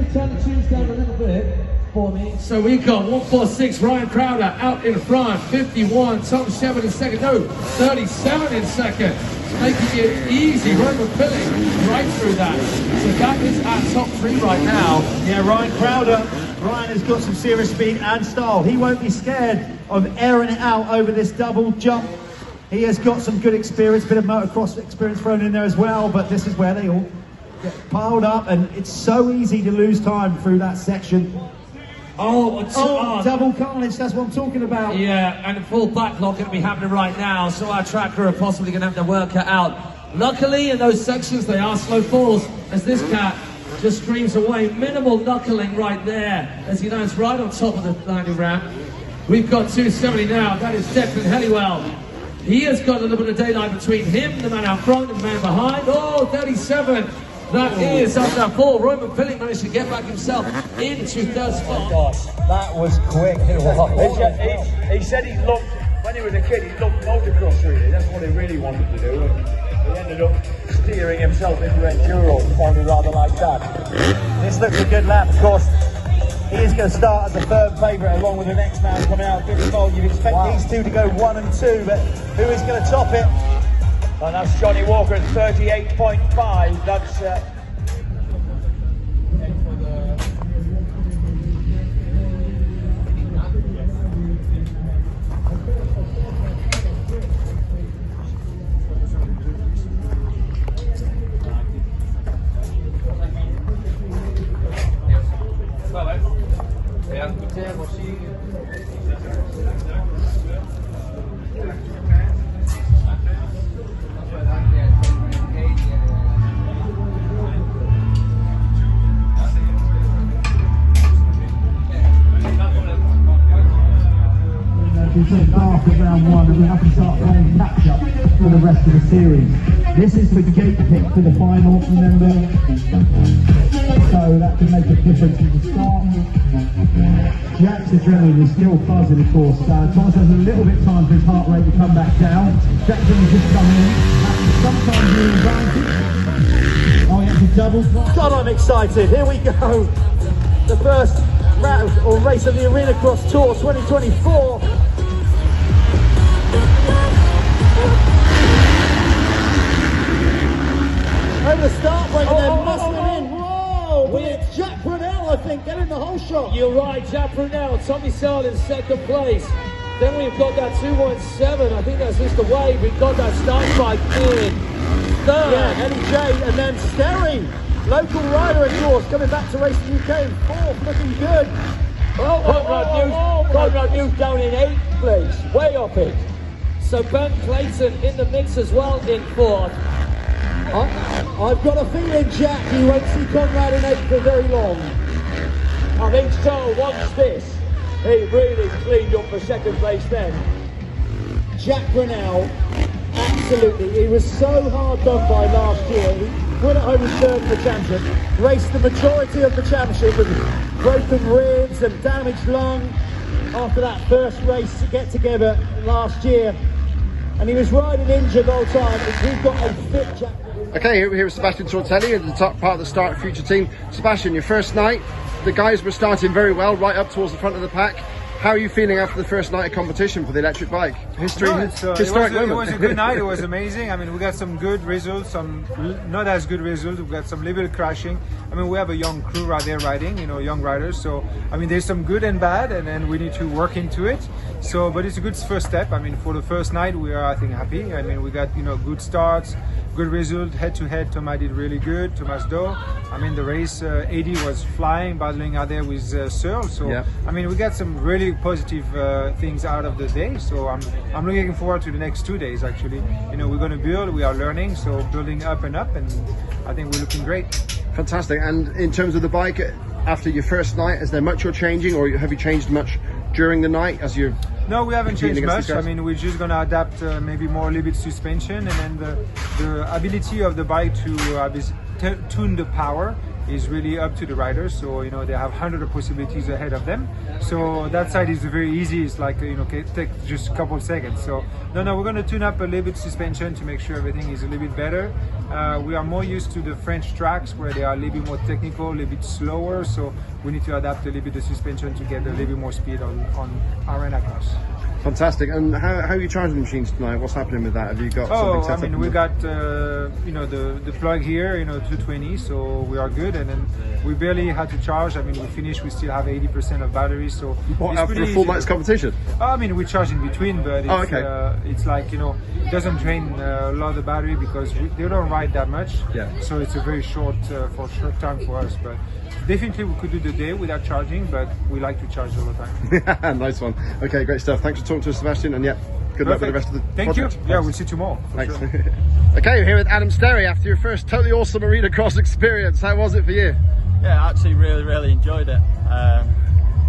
turn the tunes down a little bit for me? So we got 146 Ryan Crowder out in front, 51 Tom Shepard in second, no, 37 in second, making it easy. Roman Pilling right through that. So that is our top three right now. Yeah, Ryan Crowder. Ryan has got some serious speed and style. He won't be scared of airing it out over this double jump. He has got some good experience, bit of motocross experience thrown in there as well, but this is where they all get piled up, and it's so easy to lose time through that section. Double carnage, that's what I'm talking about. Yeah, and a full backlog going to be happening right now, so our tracker are possibly going to have to work it out. Luckily, in those sections, they are slow falls, as this cat just screams away. Minimal knuckling right there, as he lands right on top of the landing ramp. We've got 270 now, that is Declan Helliwell. He has got a little bit of daylight between him, the man out front, and the man behind. 37. That is up that fall. Roman Pilling managed to get back himself into third spot. Gosh, that was quick. He said he loved, when he was a kid, he loved motocross really. That's what he really wanted to do. And he ended up steering himself into enduro, found it rather like that. This looks a good lap, of course. He is going to start as a firm favourite along with the next man coming out, Billy Bolt. You'd expect these two to go 1 and 2, but who is going to top it? And that's Johnny Walker at 38.5. That's after round 1, and we have to start playing catch up for the rest of the series. This is the gate pick for the final, remember? So that can make a difference at the start. Jack's adrenaline is still buzzing, of course. Thomas has a little bit of time for his heart rate to come back down. Jackson has just come in. Sometimes you're advantage. Oh, yeah, it's a double. God, I'm excited. Here we go. The first round or race of the Arena Cross Tour 2024. Over the start break, and they're muscling in. Whoa! But it's Jack Brunell, I think, getting the whole shot. You're right, Jack Brunell, Tommy Searle in second place. Then we've got that 217, I think that's Mr. Wade. We've got that start bike in third. Yeah, Eddie J, and then Sterry, local rider of yours, coming back to race the UK in 4th, looking good. Conrad News down in 8th place, way up it. So Ben Clayton in the mix as well in 4th. I've got a feeling, Jack, you won't see Conrad in 8th for very long. I think so. Watch this. He really cleaned up for second place then. Jack Brunell, absolutely. He was so hard done by last year. He went at home as third in the championship, raced the majority of the championship with broken ribs and damaged lung after that first race to get together last year. And he was riding injured all the time. We've got a fit Jack. Okay, here is Sébastien Tortelli at the top part of the Start Future team. Sébastien, your first night, the guys were starting very well, right up towards the front of the pack. How are you feeling after the first night of competition for the electric bike? Historic moment. It was a good night. It was amazing. I mean, we got some good results, some not as good results. We got some little crashing. I mean, we have a young crew right there riding, you know, young riders. So, I mean, there's some good and bad, and then we need to work into it. So, but it's a good first step. I mean, for the first night, we are, I think, happy. I mean, we got, you know, good starts, good result. Head to head, Thomas did really good. Thomas Doe. I mean, the race, 80 was flying, battling out there with Searle. So, yeah. I mean, we got some really positive things out of the day. So I'm looking forward to the next 2 days. Actually, you know, we're going to build. We are learning, so building up, and I think we're looking great. Fantastic. And in terms of the bike, after your first night, is there much you're changing, or have you changed much during the night as you're? No, we haven't changed much. I mean, we're just going to adapt maybe more a little bit suspension, and then the ability of the bike to tune the power is really up to the riders. So you know, they have hundreds of possibilities ahead of them. So that side is very easy. It's like, you know, take just a couple of seconds. So no, we're going to tune up a little bit suspension to make sure everything is a little bit better. We are more used to the French tracks where they are a little bit more technical, a little bit slower. So we need to adapt a little bit the suspension to get a little bit more speed on arena cross. Fantastic. And how are you charging the machines tonight? What's happening with that? Have you got something set up? I mean, we got you know, the plug here, you know, 220, so we are good. And then we barely had to charge. I mean, we finished, we still have 80% of battery, so after a full night's competition? I mean, we charge in between, but it's, it's like, you know, it doesn't drain a lot of the battery because they don't ride that much. Yeah. So it's a very short time for us. But definitely we could do the day without charging, but we like to charge all the time. Nice one. Okay, great stuff. Thanks for talking to us, Sebastian, and good luck with the rest of the Thank project. you. Yeah, we'll see you tomorrow. Thanks. Sure. Okay, we're here with Adam Sterry after your first totally awesome arena cross experience. How was it for you? Yeah, I actually really enjoyed it.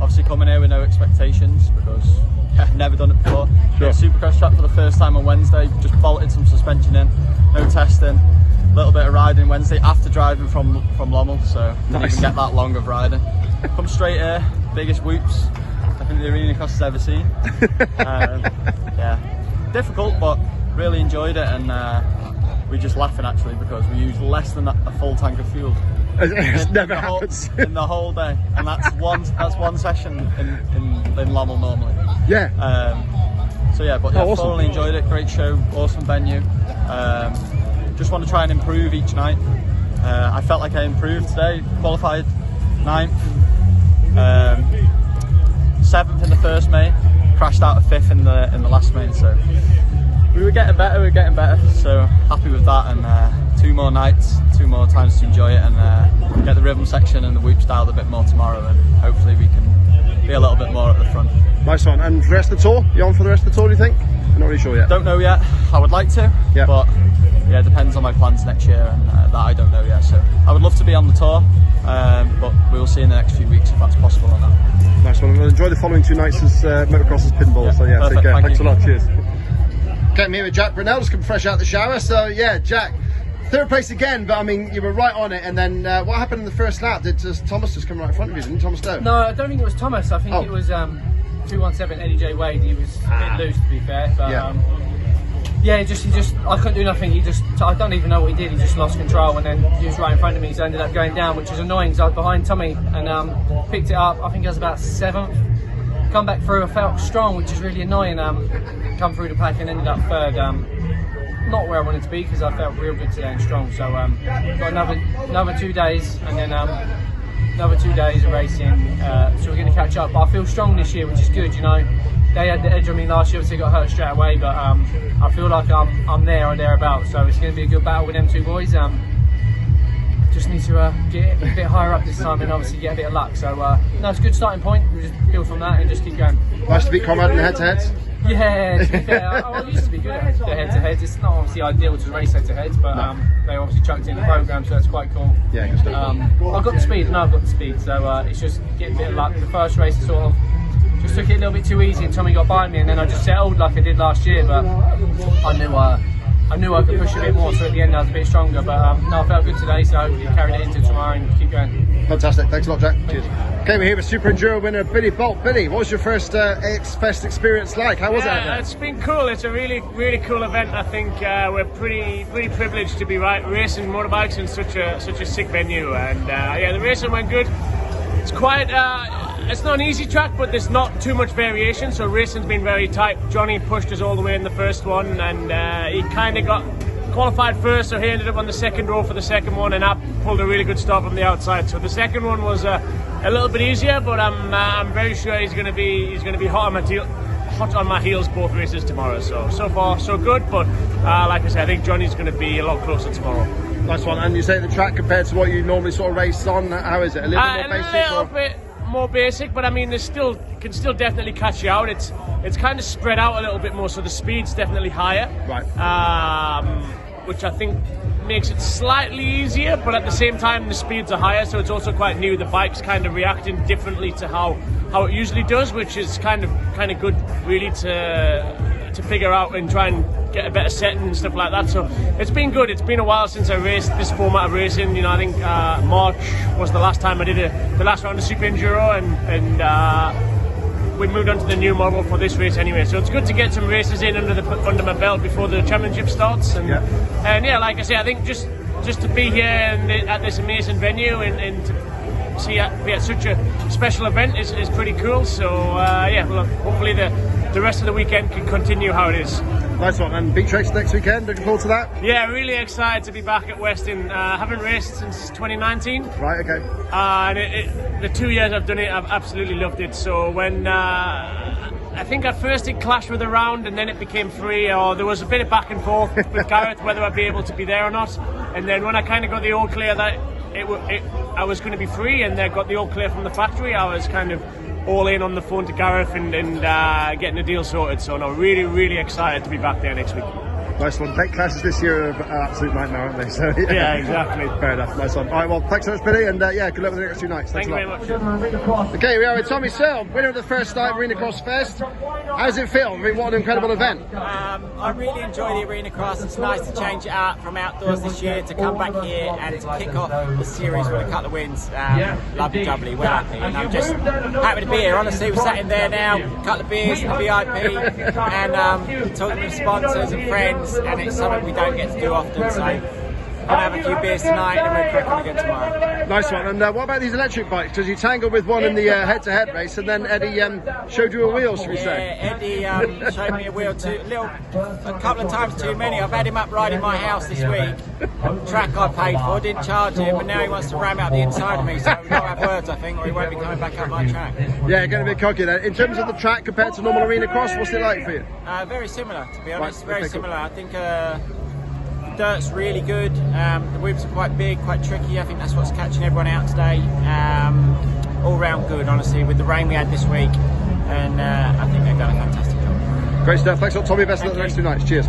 Obviously coming here with no expectations because I've never done it before. Sure. Supercross track for the first time on Wednesday, just bolted some suspension in, no testing, a little bit of riding Wednesday after driving from Lommel, so didn't even get that long of riding. Come straight here, biggest whoops I think the arena cross has ever seen. Yeah, difficult but really enjoyed it, and we're just laughing actually because we used less than a full tank of fuel. It never happens. In the whole day, and that's one session in Lommel normally. Yeah. So yeah, but yeah, awesome. thoroughly enjoyed it. Great show, awesome venue. Just want to try and improve each night. I felt like I improved today. Qualified 9th, 7th in the first main, crashed out of 5th in the last main. So we were getting better. So happy with that, and 2 more nights, 2 more times to enjoy it, and get the rhythm section and the whoop styled a bit more tomorrow, and hopefully we can be a little bit more at the front. Nice one. And the rest of the tour? You on for the rest of the tour, do you think? I'm not really sure yet. Don't know yet. I would like to, but yeah, it depends on my plans next year, and that I don't know yet. So I would love to be on the tour, but we'll see in the next few weeks if that's possible or not. Nice one. We'll enjoy the following 2 nights as motocross as pinball. Yeah, so yeah, perfect. take care. Thanks a lot. Cheers. Okay, I'm here with Jack Brunell, just come fresh out the shower. So yeah, Jack, 3rd place again, but I mean, you were right on it. And then what happened in the first lap? Did Thomas just come right in front of you, didn't Thomas Doe? No, I don't think it was Thomas. I think it was 217 Eddie J Wade. He was a bit loose, to be fair. But he just I couldn't do nothing. I don't even know what he did. He just lost control, and then he was right in front of me, so I ended up going down, which is annoying because I was behind Tommy, and picked it up. I think I was about 7th. Come back through, I felt strong, which is really annoying. Come through the pack and ended up 3rd. Not where I wanted to be because I felt real good today and strong. So got another 2 days, and then another 2 days of racing. So we're going to catch up. But I feel strong this year, which is good. You know, they had the edge on me last year, so I got hurt straight away. But I feel like I'm there or thereabouts. So it's going to be a good battle with them 2 boys. Just need to get a bit higher up this time and obviously get a bit of luck. So no, it's a good starting point. We just build from that and just keep going. Nice to beat Conrad in the head-to-heads. Yeah, to be fair, I used to be good at the head-to-heads. It's not obviously ideal to race head-to-heads, but they obviously chucked it in the programme, so that's quite cool. Yeah, good stuff. I've got the speed, and I've got the speed, so it's just getting a bit of luck. The first race I sort of just took it a little bit too easy, and Tommy got by me, and then I just settled like I did last year, but I knew I could push a bit more, so at the end I was a bit stronger, but no, I felt good today, so hopefully carried it into tomorrow and keep going. Fantastic, thanks a lot, Jack. Cheers. Okay, we're here with Super Enduro winner Billy Bolt. Billy, what was your first AX Fest experience like? How was it out there? It's been cool. It's a really cool event. I think we're pretty privileged to be racing motorbikes in such a sick venue, and yeah, the racing went good. It's quite. It's not an easy track, but there's not too much variation, so racing's been very tight. Johnny pushed us all the way in the first one, and he kind of got qualified first, so he ended up on the 2nd row for the second one, and I pulled a really good start from the outside. So the second one was a little bit easier, but I'm very sure he's going to be hot on my heels both races tomorrow. So far so good, but like I said, I think Johnny's going to be a lot closer tomorrow. Nice one. And you say the track compared to what you normally sort of race on, how is it? A little bit more basic? A little bit more basic, but I mean, can still definitely catch you out. It's kind of spread out a little bit more, so the speed's definitely higher. Right. Which I think makes it slightly easier, but at the same time the speeds are higher, so it's also quite new. The bike's kind of reacting differently to how it usually does, which is kind of good really to figure out and try and get a better setting and stuff like that. So it's been good. It's been a while since I raced this format of racing. You know, I think March was the last time I did the last round of Super Enduro, and we moved on to the new model for this race anyway. So it's good to get some races in under my belt before the championship starts. And yeah, like I say, I think just to be here and at this amazing venue and to see it be at such a special event is pretty cool. So yeah, well, hopefully the rest of the weekend can continue how it is. Nice one. And beach race next weekend, looking forward to that? Yeah, really excited to be back at Weston. Haven't raced since 2019. Right, okay. And the 2 years I've done it, I've absolutely loved it. So when I think at first it clashed with a round and then it became free, or there was a bit of back and forth with Gareth whether I'd be able to be there or not. And then when I kind of got the all clear that I was going to be free, and I got the all clear from the factory, I was kind of all in on the phone to Gareth and getting the deal sorted. So no, really excited to be back there next week. Nice one. Late classes this year are an absolute nightmare, aren't they? So yeah, exactly. Fair enough. Nice one. All right, well, thanks so much, Billy, and yeah, good luck with the next 2 nights. Thank you very much. Okay, we are with Tommy Searle, winner of the first night Arena Cross Fest. How does it feel? I mean, what an incredible event. I really enjoy the Arena Cross. It's nice to change it up from outdoors this year to come back here and to kick off the series with a couple of wins. Lovely jubbly, we're happy, and I'm just happy to be here. Honestly, we're sat in there now, a couple of beers in the VIP, and talking with sponsors and friends, and it's something we don't get to do often, so we're going to have a few beers tonight and we'll crack on again tomorrow. Nice one. And what about these electric bikes? Because you tangled with one in the head-to-head race, and then Eddie showed you a wheel, should we say? Yeah, Eddie showed me a wheel a couple of times too many. I've had him up riding my house this week. Track I paid for, didn't charge him, but now he wants to ram out the inside of me, so we've got to have words, I think, or he won't be coming back up my track. Yeah, going to be cocky then. In terms of the track compared to normal Arena Cross, what's it like for you? Very similar, to be honest. Very similar. I think dirt's really good. The whips are quite big, quite tricky. I think that's what's catching everyone out today. All round good, honestly, with the rain we had this week, and I think they've done a fantastic job. Great stuff. Thanks a lot, Tommy. Best of luck the next 2 nights. Cheers.